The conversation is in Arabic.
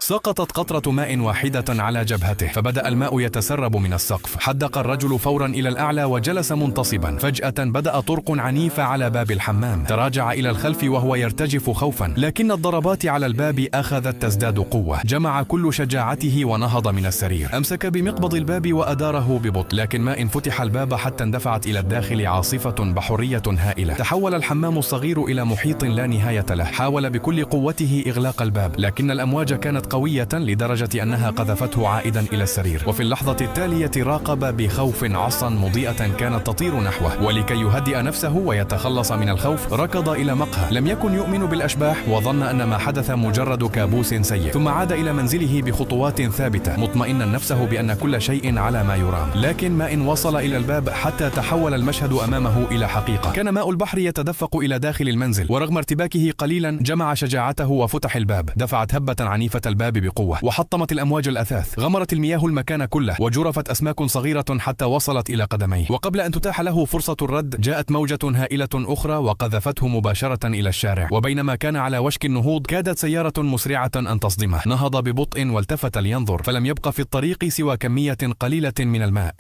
سقطت قطرة ماء واحدة على جبهته، فبدأ الماء يتسرب من السقف. حدق الرجل فورا إلى الأعلى وجلس منتصبا. فجأة بدأ طرق عنيفة على باب الحمام. تراجع إلى الخلف وهو يرتجف خوفا، لكن الضربات على الباب أخذت تزداد قوة. جمع كل شجاعته ونهض من السرير. أمسك بمقبض الباب وأداره ببطء، لكن ما إن فتح الباب حتى اندفعت إلى الداخل عاصفة بحرية هائلة. تحول الحمام الصغير إلى محيط لا نهاية له. حاول بكل قوته إغلاق الباب، لكن الأمواج كانت قوية لدرجة أنها قذفته عائدا إلى السرير. وفي اللحظة التالية راقب بخوف عصا مضيئة كانت تطير نحوه، ولكي يهدئ نفسه ويتخلص من الخوف ركض إلى مقهى. لم يكن يؤمن بالأشباح وظن أن ما حدث مجرد كابوس سيء، ثم عاد إلى منزله بخطوات ثابتة مطمئنا نفسه بأن كل شيء على ما يرام. لكن ما إن وصل إلى الباب حتى تحول المشهد أمامه إلى حقيقة. كان ماء البحر يتدفق إلى داخل المنزل، ورغم ارتباكه قليلا جمع شجاعته وفتح الباب. دفعت هبة عنيفة الباب بقوة، وحطمت الأمواج الأثاث. غمرت المياه المكان كله، وجرفت أسماك صغيرة حتى وصلت إلى قدميه. وقبل أن تتاح له فرصة الرد جاءت موجة هائلة أخرى وقذفته مباشرة إلى الشارع. وبينما كان على وشك النهوض كادت سيارة مسرعة أن تصدمه. نهض ببطء والتفت لينظر، فلم يبق في الطريق سوى كمية قليلة من الماء.